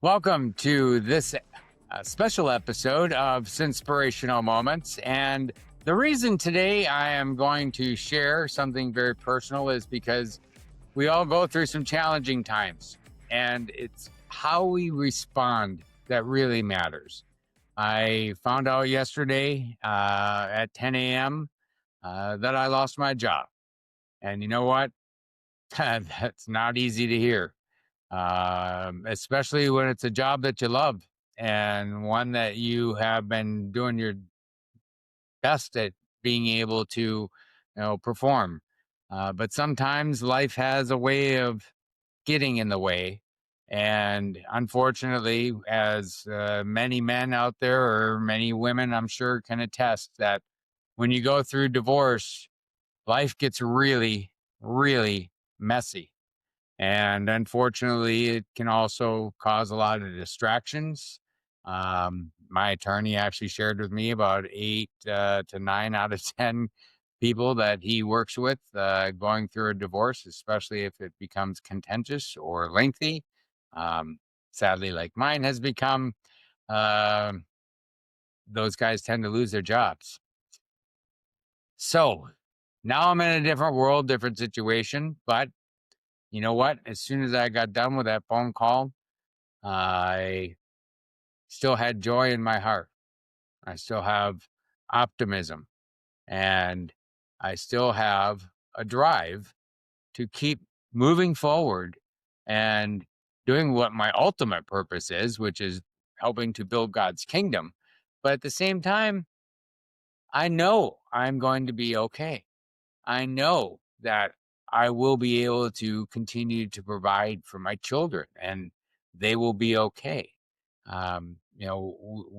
Welcome to this special episode of SINspirational Moments. And the reason today I am going to share something very personal is because we all go through some challenging times, and it's how we respond that really matters. I found out yesterday at 10 a.m. That I lost my job. And you know what? That's not easy to hear, especially when it's a job that you love and one that you have been doing your best at being able to, perform. But sometimes life has a way of getting in the way. And unfortunately, as many men out there or many women, I'm sure, can attest that when you go through divorce, life gets really, really messy. And unfortunately, it can also cause a lot of distractions. My attorney actually shared with me about 8 to 9 out of 10 people that he works with going through a divorce, especially if it becomes contentious or lengthy. Um, Sadly, like mine has become, uh, those guys tend to lose their jobs. So now I'm in a different world, different situation. But you know what? As soon as I got done with that phone call, I still had joy in my heart. I still have optimism, and I still have a drive to keep moving forward and doing what my ultimate purpose is, which is helping to build God's kingdom. But at the same time, I know I'm going to be okay. I know that I will be able to continue to provide for my children, and they will be okay.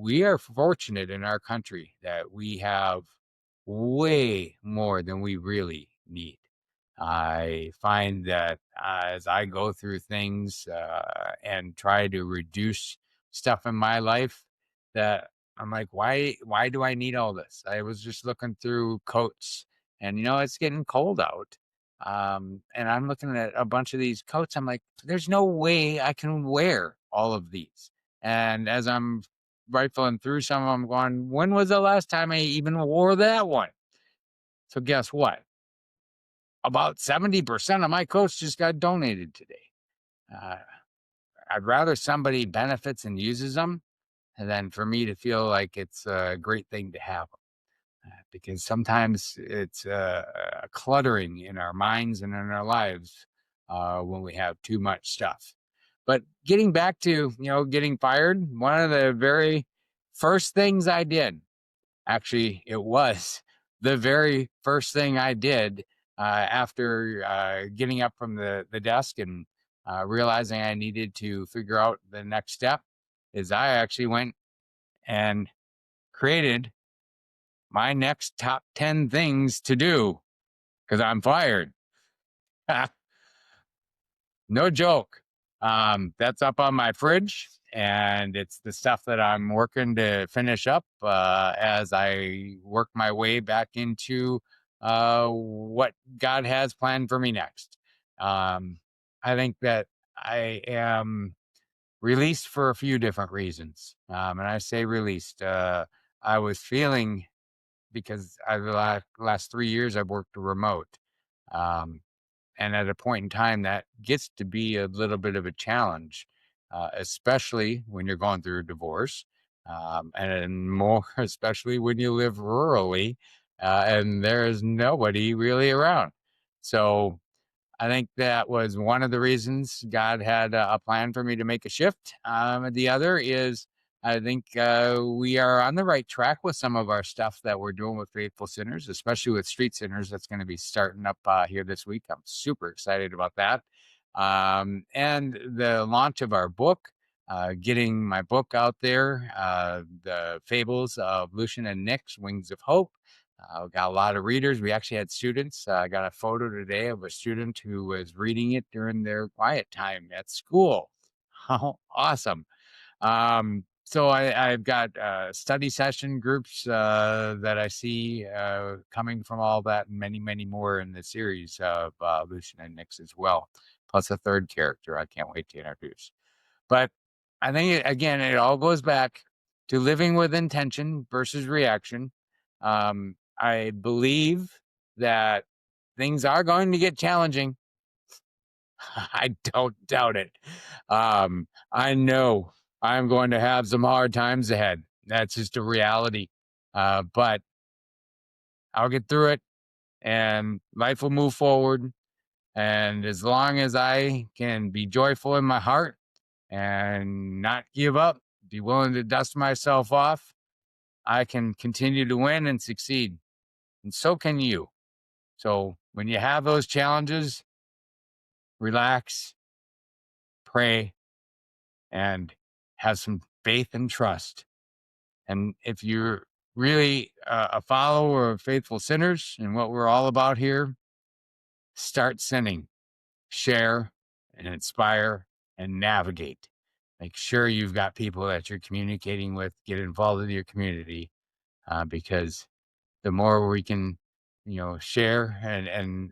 We are fortunate in our country that we have way more than we really need. I find that as I go through things and try to reduce stuff in my life, that I'm like, why do I need all this? I was just looking through coats, and it's getting cold out. And I'm looking at a bunch of these coats. I'm like, there's no way I can wear all of these. And as I'm rifling through some of them, going, when was the last time I even wore that one? So guess what? About 70% of my coats just got donated today. Uh, I'd rather somebody benefits and uses them than for me to feel like it's a great thing to have them. Because sometimes it's a cluttering in our minds and in our lives when we have too much stuff. But getting back to, getting fired, one of the very first things I did, actually, it was the very first thing I did after getting up from the desk and realizing I needed to figure out the next step, is I actually went and created my next top 10 things to do because I'm fired. No joke. That's up on my fridge, and it's the stuff that I'm working to finish up as I work my way back into what God has planned for me next. I think that I am released for a few different reasons. And I say released. I was feeling, because the last 3 years I've worked remote. Um, and at a point in time, that gets to be a little bit of a challenge, especially when you're going through a divorce, and more especially when you live rurally and there is nobody really around. So I think that was one of the reasons God had a plan for me to make a shift. The other is I think we are on the right track with some of our stuff that we're doing with Faithful Sinners, especially with Street Sinners. That's going to be starting up here this week. I'm super excited about that. And the launch of our book, getting my book out there, The Fables of Lucian and Nick's Wings of Hope. We got a lot of readers. We actually had students. I got a photo today of a student who was reading it during their quiet time at school. How awesome. So I've got study session groups that I see coming from all that, and many, many more in the series of Lucian and Nix as well, plus a third character I can't wait to introduce. But I think, again, it all goes back to living with intention versus reaction. I believe that things are going to get challenging. I don't doubt it. I know I'm going to have some hard times ahead. That's just a reality. But I'll get through it and life will move forward. And as long as I can be joyful in my heart and not give up, be willing to dust myself off, I can continue to win and succeed. And so can you. So when you have those challenges, relax, pray, and have some faith and trust. And if you're really a follower of Faithful Sinners and what we're all about here, start sinning, share and inspire and navigate. Make sure you've got people that you're communicating with, get involved with your community, because the more we can, share and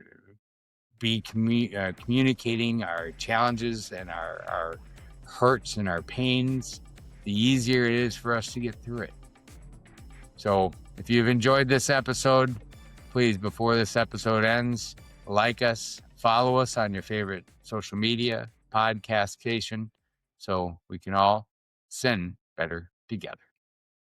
be communicating our challenges and our hurts and our pains, the easier it is for us to get through it. So if you've enjoyed this episode, please, before this episode ends, like us, follow us on your favorite social media, podcast station, so we can all sin better together.